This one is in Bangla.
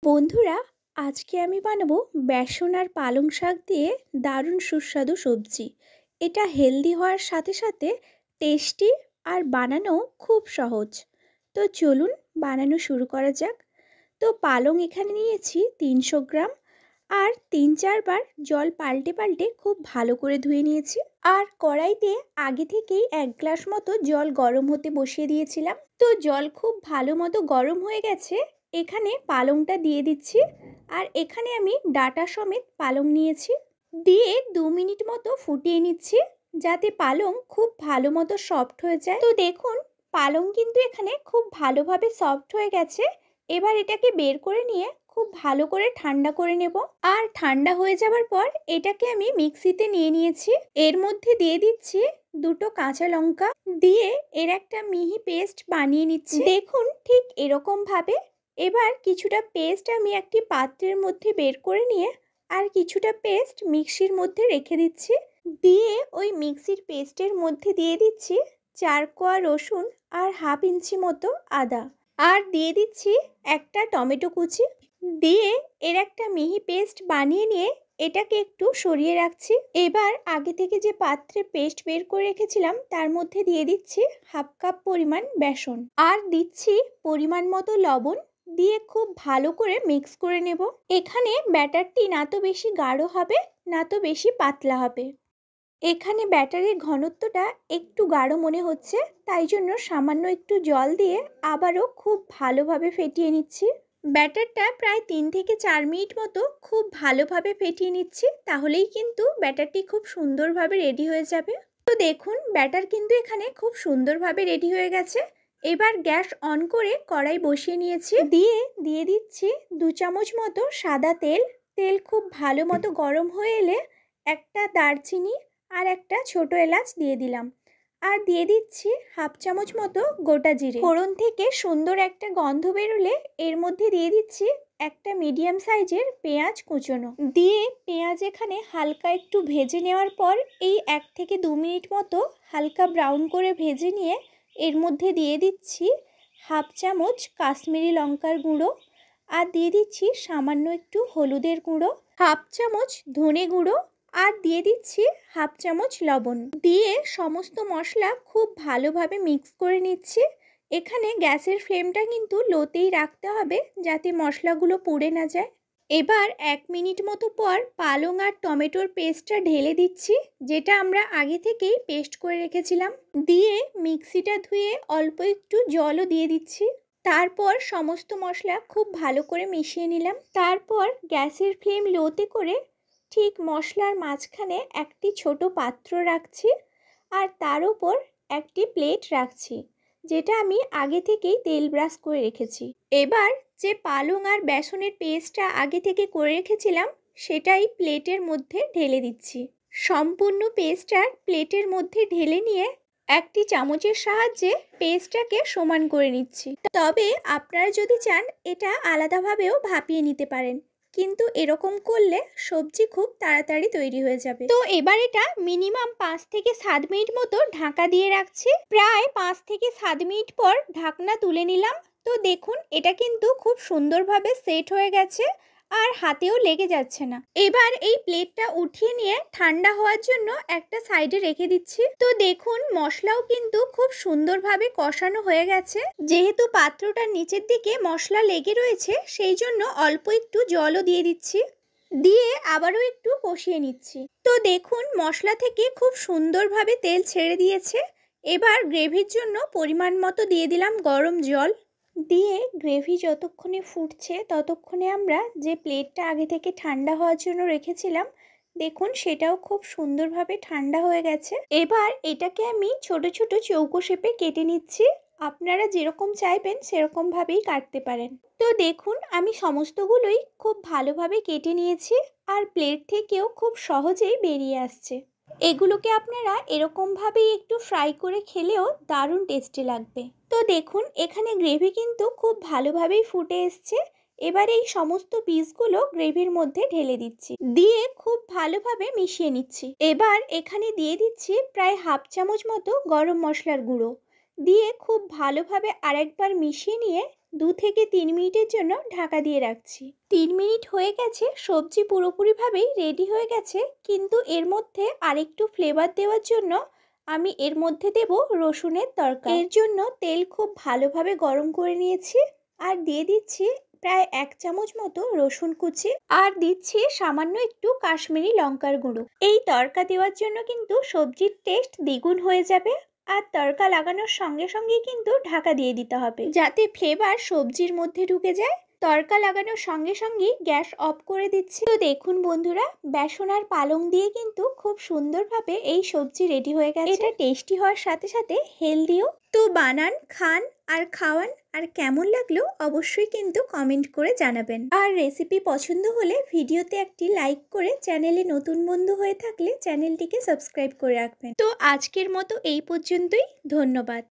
বন্ধুরা, আজকে আমি বানাবো বেসন আর পালং শাক দিয়ে দারুণ সুস্বাদু সবজি। এটা হেলদি হওয়ার সাথে সাথে টেস্টি আর বানানো খুব সহজ। তো চলুন বানানো শুরু করা যাক। তো পালং এখানে নিয়েছি 300 গ্রাম, আর 3-4 বার জল পাল্টে পাল্টে খুব ভালো করে ধুয়ে নিয়েছি। আর কড়াইতে আগে থেকেই 1 গ্লাস মতো জল গরম হতে বসিয়ে দিয়েছিলাম। তো জল খুব ভালো মতো গরম হয়ে গেছে। এখানে পালংটা দিয়ে দিচ্ছি, আর এখানে আমি ডাটা সমেত পালং নিয়েছি। দিয়ে 2 মিনিট মতো ফুটিয়ে নিচ্ছি, যাতে পালং খুব ভালো মতো সফট হয়ে যায়। তো দেখুন, পালং কিন্তু এখানে খুব ভালোভাবে সফট হয়ে গেছে। এবার এটাকে বের করে নিয়ে খুব ভালো করে ঠান্ডা করে নেব। আর ঠান্ডা হয়ে যাওয়ার পর এটাকে আমি মিক্সিতে নিয়ে নিয়েছি। এর মধ্যে দিয়ে দিচ্ছি 2টো কাঁচা লঙ্কা, দিয়ে এর একটা মিহি পেস্ট বানিয়ে নিচ্ছি। দেখুন, ঠিক এরকম ভাবে। এবার কিছুটা পেস্ট আমি একটি পাত্রের মধ্যে বের করে নিয়ে আর কিছুটা পেস্ট মিক্সির মধ্যে রেখে দিচ্ছি। দিয়ে ওই মিক্সির পেস্টের মধ্যে দিয়ে দিচ্ছি 4 কোয়া রসুন আর হাফ ইঞ্চি মতো আদা, আর দিয়ে দিচ্ছি একটা টমেটো কুচি। দিয়ে এর একটা মিহি পেস্ট বানিয়ে নিয়ে এটাকে একটু সরিয়ে রাখছি। এবার আগে থেকে যে পাত্রে পেস্ট বের করে রেখেছিলাম তার মধ্যে দিয়ে দিচ্ছি হাফ কাপ পরিমাণ বেসন, আর দিচ্ছি পরিমাণ মতো লবণ। দিয়ে খুব ভালো করে মিক্স করে নেব। এখানে ব্যাটারটি না তো বেশি গাঢ় হবে, না তো বেশি পাতলা হবে। এখানে ব্যাটারের ঘনত্বটা একটু গাঢ় মনে হচ্ছে, তাই জন্য সামান্য একটু জল দিয়ে আবারও খুব ভালোভাবে ফেটিয়ে নিচ্ছি। ব্যাটারটা প্রায় 3 থেকে 4 মিনিট মতো খুব ভালোভাবে ফেটিয়ে নিচ্ছি, তাহলেই কিন্তু ব্যাটারটি খুব সুন্দরভাবে রেডি হয়ে যাবে। তো দেখুন, ব্যাটার কিন্তু এখানে খুব সুন্দরভাবে রেডি হয়ে গেছে। এবার গ্যাস অন করে কড়াই বসিয়ে নিয়েছি। দিয়ে দিচ্ছি 2 চামচ মতো সাদা তেল। তেল খুব ভালো মতো গরম হয়ে এলে একটা দারচিনি আর একটা ছোট এলাচ দিয়ে দিলাম, আর দিয়ে দিচ্ছি হাফ চামচ মতো গোটা জিরে। ফোড়ন থেকে সুন্দর একটা গন্ধ বেরোলে এর মধ্যে দিয়ে দিচ্ছি একটা মিডিয়াম সাইজের পেঁয়াজ কুচোনো। দিয়ে পেঁয়াজ এখানে হালকা একটু ভেজে নেওয়ার পর এই 1 থেকে 2 মিনিট মতো হালকা ব্রাউন করে ভেজে নিয়ে এর মধ্যে দিয়ে দিচ্ছি হাফ চামচ কাশ্মীরি লঙ্কার গুঁড়ো, আর দিয়ে দিচ্ছি সামান্য একটু হলুদের গুঁড়ো, হাফ চামচ ধনে গুঁড়ো, আর দিয়ে দিচ্ছি হাফ চামচ লবণ। দিয়ে সমস্ত মশলা খুব ভালোভাবে মিক্স করে নিচ্ছি। এখানে গ্যাসের ফ্লেমটা কিন্তু লোতেই রাখতে হবে, যাতে মশলাগুলো পুড়ে না যায়। এবার 1 মিনিট মতো পর পালং আর টমেটোর পেস্টটা ঢেলে দিচ্ছি, যেটা আমরা আগে থেকেই পেস্ট করে রেখেছিলাম। দিয়ে মিক্সিটা ধুয়ে অল্প একটু জলও দিয়ে দিচ্ছি। তারপর সমস্ত মশলা খুব ভালো করে মিশিয়ে নিলাম। তারপর গ্যাসের ফ্লেম লোতে করে ঠিক মশলার মাঝখানে একটি ছোট পাত্র রাখছি, আর তার উপর একটি প্লেট রাখছি, যেটা আমি আগে থেকেই তেল ব্রাশ করে রেখেছি। এবার যে পালং আর বেসনের পেস্টটা আগে থেকে করে রেখেছিলাম সেটাই প্লেটের মধ্যে ঢেলে দিচ্ছি। সম্পূর্ণ পেস্টটা প্লেটের মধ্যে ঢেলে নিয়ে একটি চামচের সাহায্যে পেস্টটাকে সমান করে নিচ্ছি। তবে আপনারা যদি চান এটা আলাদাভাবেও ভাপিয়ে নিতে পারেন, কিন্তু এরকম করলে সবজি খুব তাড়াতাড়ি তৈরি হয়ে যাবে। তো এবার এটা মিনিমাম 5 থেকে 7 মিনিট মতো ঢাকা দিয়ে রাখছি। প্রায় 5 থেকে 7 মিনিট পর ঢাকনা তুলে নিলাম। তো দেখুন, এটা কিন্তু খুব সুন্দরভাবে সেট হয়ে গেছে, আর হাতেও লেগে যাচ্ছে না। এবার এই প্লেটটা উঠিয়ে নিয়ে ঠান্ডা হওয়ার জন্য একটা সাইডে রেখে দিচ্ছি। তো দেখুন, মশলাও কিন্তু খুব সুন্দরভাবে কষানো হয়ে গেছে। যেহেতু পাত্রটার নিচের দিকে মশলা লেগে রয়েছে, সেই জন্য অল্প একটু জলও দিয়ে দিচ্ছি। দিয়ে আবারও একটু কষিয়ে নিচ্ছি। তো দেখুন, মশলা থেকে খুব সুন্দরভাবে তেল ছেড়ে দিয়েছে। এবার গ্রেভির জন্য পরিমাণ মতো দিয়ে দিলাম গরম জল। দিয়ে গ্রেভি যতক্ষণে ফুটছে ততক্ষণে আমরা যে প্লেটটা আগে থেকে ঠান্ডা হওয়ার জন্য রেখেছিলাম, দেখুন সেটাও খুব সুন্দরভাবে ঠান্ডা হয়ে গেছে। এবার এটাকে আমি ছোট ছোট চৌকো শেপে কেটে নিচ্ছি। আপনারা যেরকম চাইবেন সেরকমভাবেই কাটতে পারেন। তো দেখুন, আমি সমস্তগুলোই খুব ভালোভাবে কেটে নিয়েছি, আর প্লেট থেকেও খুব সহজেই বেরিয়ে আসছে। এগুলোকে আপনারা এরকমভাবেই একটু ফ্রাই করে খেলেও দারুণ টেস্টি লাগবে। তো দেখুন, এখানে গ্রেভি কিন্তু খুব ভালোভাবেই ফুটে এসছে। এবার এই সমস্ত পিসগুলো গ্রেভির মধ্যে ঢেলে দিচ্ছি, দিয়ে খুব ভালোভাবে মিশিয়ে নিচ্ছি। এবার এখানে দিয়ে দিচ্ছি প্রায় হাফ চামচ মতো গরম মশলার গুঁড়ো। দিয়ে খুব ভালোভাবে আরেকবার মিশিয়ে নিয়ে 2 থেকে 3 মিনিটের জন্য ঢাকা দিয়ে রাখছি। 3 মিনিট হয়ে গেছে, সবজি পুরোপুরিভাবেই রেডি হয়ে গেছে, কিন্তু এর মধ্যে আরেকটু ফ্লেভার দেওয়ার জন্য আমি এর মধ্যে দেব রসুনের তড়কা। এর জন্য তেল খুব ভালোভাবে গরম করে নিয়েছি আর দিয়ে দিচ্ছি প্রায় 1 চামচ মতো রসুন কুচি আর দিচ্ছি সামান্য একটু কাশ্মীরি লঙ্কার গুঁড়ো। এই তড়কা দেওয়ার জন্য কিন্তু সবজির টেস্ট দ্বিগুণ হয়ে যাবে। আর তড়কা লাগানোর সঙ্গে সঙ্গেই কিন্তু ঢাকা দিয়ে দিতে হবে, যাতে ফ্লেভার সবজির মধ্যে ঢুকে যায়। তড়কা লাগানোর সঙ্গে সঙ্গেই গ্যাস অফ করে দিচ্ছি। তো দেখুন বন্ধুরা, বেসন আর পালং দিয়ে কিন্তু খুব সুন্দরভাবে এই সবজি রেডি হয়ে গেছে। এটা টেস্টি হওয়ার সাথে সাথে হেলদিও। তো বানান, খান আর খাওয়ান, আর কেমন লাগলো অবশ্যই কিন্তু কমেন্ট করে জানাবেন। আর রেসিপি পছন্দ হলে ভিডিওতে একটি লাইক করে, চ্যানেলে নতুন বন্ধু হয়ে থাকলে চ্যানেলটিকে সাবস্ক্রাইব করে রাখবেন। তো আজকের মতো এই পর্যন্তই। ধন্যবাদ।